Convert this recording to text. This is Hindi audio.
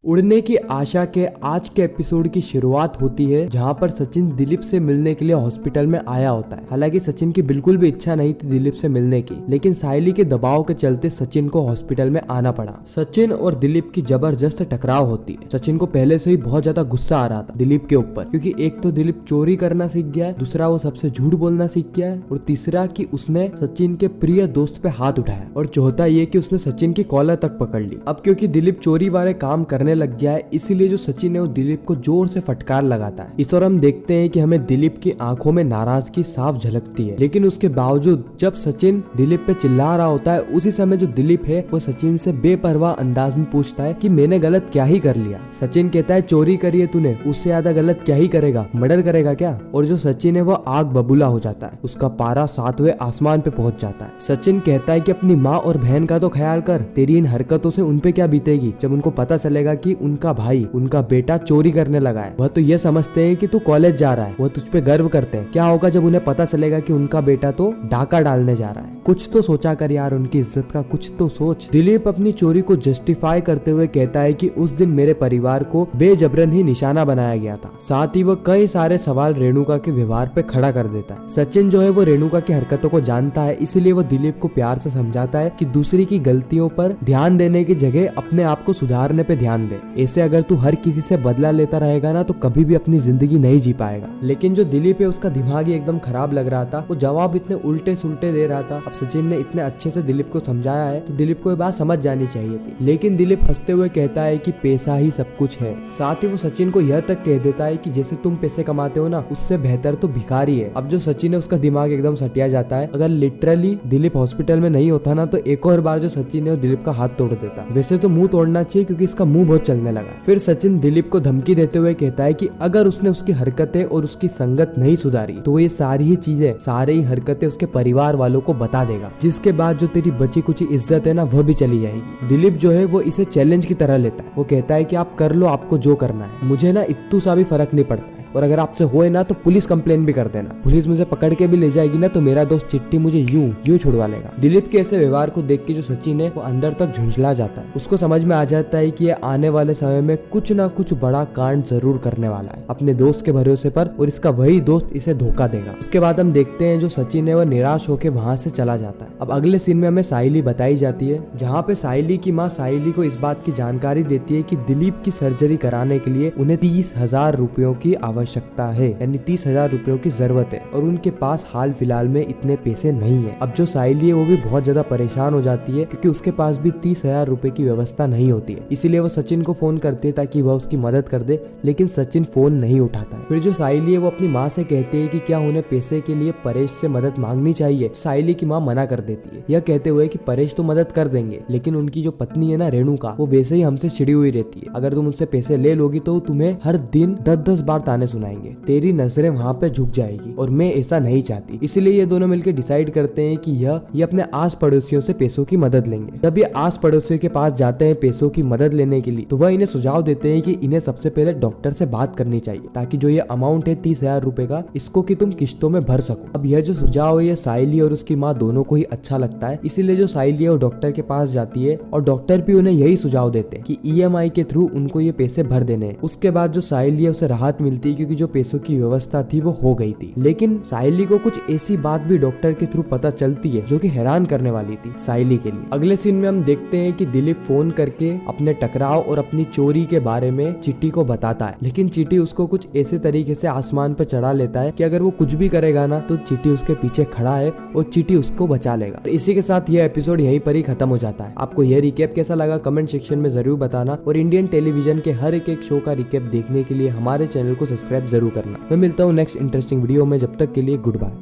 उड़ने की आशा के आज के एपिसोड की शुरुआत होती है जहां पर सचिन दिलीप से मिलने के लिए हॉस्पिटल में आया होता है। हालांकि सचिन की बिल्कुल भी इच्छा नहीं थी दिलीप से मिलने की, लेकिन साहिली के दबाव के चलते सचिन को हॉस्पिटल में आना पड़ा। सचिन और दिलीप की जबरदस्त टकराव होती है। सचिन को पहले से ही बहुत ज्यादा गुस्सा आ रहा था दिलीप के ऊपर, क्योंकि एक तो दिलीप चोरी करना सीख गया है, दूसरा वो सबसे झूठ बोलना सीख गया है, और तीसरा कि उसने सचिन के प्रिय दोस्त पे हाथ उठाया, और चौथा ये कि उसने सचिन की कॉलर तक पकड़ ली। अब क्योंकि दिलीप चोरी वाले काम करने लग गया है, इसीलिए जो सचिन है वो दिलीप को जोर से फटकार लगाता है। इस और हम देखते हैं कि हमें दिलीप की आंखों में नाराजगी साफ झलकती है, लेकिन उसके बावजूद जब सचिन दिलीप पे चिल्ला रहा होता है, उसी समय जो दिलीप है वो सचिन से बेपरवाह अंदाज में पूछता है कि मैंने गलत क्या ही कर लिया। सचिन कहता है चोरी करी है तूने, उससे ज्यादा गलत क्या ही करेगा, मर्डर करेगा क्या। और जो सचिन है वो आग बबूला हो जाता है, उसका पारा 7वें आसमान पे पहुंच जाता है। सचिन कहता है कि अपनी माँ और बहन का तो ख्याल कर, तेरी इन हरकतों से उनपे क्या बीतेगी जब उनको पता चलेगा कि उनका भाई, उनका बेटा चोरी करने लगा है। वह तो ये समझते हैं कि तू कॉलेज जा रहा है, वह तुझ पे गर्व करते हैं। क्या होगा जब उन्हें पता चलेगा कि उनका बेटा तो डाका डालने जा रहा है। कुछ तो सोचा कर यार, उनकी इज्जत का कुछ तो सोच। दिलीप अपनी चोरी को जस्टिफाई करते हुए कहता है कि उस दिन मेरे परिवार को बेजबरन ही निशाना बनाया गया था। साथ ही वह कई सारे सवाल रेणुका के व्यवहार पे खड़ा कर देता है। सचिन जो है वो रेणुका की हरकतों को जानता है, इसीलिए वो दिलीप को प्यार से समझाता है कि दूसरी की गलतियों पर ध्यान देने की जगह अपने आप को सुधारने पे ध्यान दे। ऐसे अगर तू हर किसी से बदला लेता रहेगा ना तो कभी भी अपनी जिंदगी नहीं जी पाएगा। लेकिन जो दिलीप है उसका दिमाग ही एकदम खराब लग रहा था, वो जवाब इतने उल्टे सुल्टे दे रहा था। अब सचिन ने इतने अच्छे से दिलीप को समझाया है तो दिलीप को ये बात समझ जानी चाहिए थी, लेकिन दिलीप हंसते हुए कहता है कि पैसा ही सब कुछ है। साथ ही वो सचिन को यह तक कह देता है कि जैसे तुम पैसे कमाते हो ना, उससे बेहतर तो भिखारी है। अब जो सचिन है उसका दिमाग एकदम सटिया जाता है। अगर लिटरली दिलीप हॉस्पिटल में नहीं होता ना तो एक और बार जो सचिन है वो दिलीप का हाथ तोड़ देता। वैसे तो मुंह तोड़ना चाहिए क्योंकि इसका मुंह बहुत चलने लगा। फिर सचिन दिलीप को धमकी देते हुए कहता है कि अगर उसने उसकी हरकतें और उसकी संगत नहीं सुधारी तो ये सारी ही चीजें, सारी ही हरकतें उसके परिवार वालों को बता देगा, जिसके बाद जो तेरी बची कुछ इज्जत है ना वह भी चली जाएगी। दिलीप जो है वो इसे चैलेंज की तरह लेता है। वो कहता है कि आप कर लो, आपको जो करना है, मुझे ना इत्तू सा भी फर्क नहीं पड़ता है, और अगर आपसे होए ना तो पुलिस कंप्लेन भी कर देना। पुलिस मुझे पकड़ के भी ले जाएगी ना तो मेरा दोस्त चिट्टी मुझे यूं छुड़वा लेगा। दिलीप के ऐसे व्यवहार को देख के जो सचिन है वो अंदर तक झुंझला जाता है। उसको समझ में आ जाता है कि ये आने वाले समय में कुछ ना कुछ बड़ा कांड जरूर करने वाला है अपने दोस्त के भरोसे पर, और इसका वही दोस्त इसे धोखा देगा। उसके बाद हम देखते हैं जो सचिन है वो निराश होकर वहां से चला जाता है। अब अगले सीन में हमें साहिली बताई जाती है, जहाँ पे साहिली की माँ साहिली को इस बात की जानकारी देती है कि दिलीप की सर्जरी कराने के लिए उन्हें 30,000 रुपयों की आवश्यकता है, यानी 30,000 रुपयों की जरूरत है, और उनके पास हाल फिलहाल में इतने पैसे नहीं है। अब जो साहिली है वो भी बहुत ज्यादा परेशान हो जाती है क्योंकि उसके पास भी 30,000 रुपए की व्यवस्था नहीं होती है। इसीलिए वो सचिन को फोन करती है ताकि वह उसकी मदद कर दे, लेकिन सचिन फोन नहीं उठाता है। फिर जो साहिली है वो अपनी माँ से कहती है कि क्या उन्हें पैसे के लिए परेश से मदद मांगनी चाहिए। साहिली की माँ मना कर देती है, यह कहते हुए कि परेश तो मदद कर देंगे, लेकिन उनकी जो पत्नी है ना रेणुका, वो वैसे ही हमसे चिड़ी हुई रहती है। अगर तुम उनसे पैसे ले लोगी तो तुम्हें हर दिन 10-10 बार ताने सुनाएंगे, तेरी नजरें वहाँ पे झुक जाएगी, और मैं ऐसा नहीं चाहती। इसीलिए ये दोनों मिलकर डिसाइड करते हैं कि ये अपने आस पड़ोसियों से पैसों की मदद लेंगे। जब ये आस पड़ोसियों के पास जाते हैं पैसों की मदद लेने के लिए, तो वह इन्हें सुझाव देते हैं कि इन्हें सबसे पहले डॉक्टर से बात करनी चाहिए ताकि जो ये अमाउंट है 30,000 रुपए का, इसको कि तुम किश्तों में भर सको। अब यह जो सुझाव है ये साहिली और उसकी माँ दोनों को ही अच्छा लगता है, इसीलिए जो साहिली है वो डॉक्टर के पास जाती है, और डॉक्टर भी उन्हें यही सुझाव देते हैं कि EMI के थ्रू उनको ये पैसे भर देने हैं। उसके बाद जो साहिली है उसे राहत मिलती है क्योंकि जो पैसों की व्यवस्था थी वो हो गई थी। लेकिन साहिली को कुछ ऐसी बात भी डॉक्टर के थ्रू पता चलती है जो कि हैरान करने वाली थी साहिली के लिए। अगले सीन में हम देखते हैं कि दिलीप फोन करके अपने टकराव और अपनी चोरी के बारे में चिट्टी को बताता है, लेकिन चिट्टी उसको कुछ ऐसे तरीके से आसमान पर चढ़ा लेता है कि अगर वो कुछ भी करेगा ना तो चिट्टी उसके पीछे खड़ा है और चिट्टी उसको बचा लेगा। तो इसी के साथ यह एपिसोड यहीं पर ही खत्म हो जाता है। आपको यह रिकैप कैसा लगा कमेंट सेक्शन में जरूर बताना, और इंडियन टेलीविजन के हर एक शो का रिकैप देखने के लिए हमारे चैनल को सब्सक्राइब जरूर करना। मैं मिलता हूँ नेक्स्ट इंटरेस्टिंग वीडियो में, जब तक के लिए गुड बाय।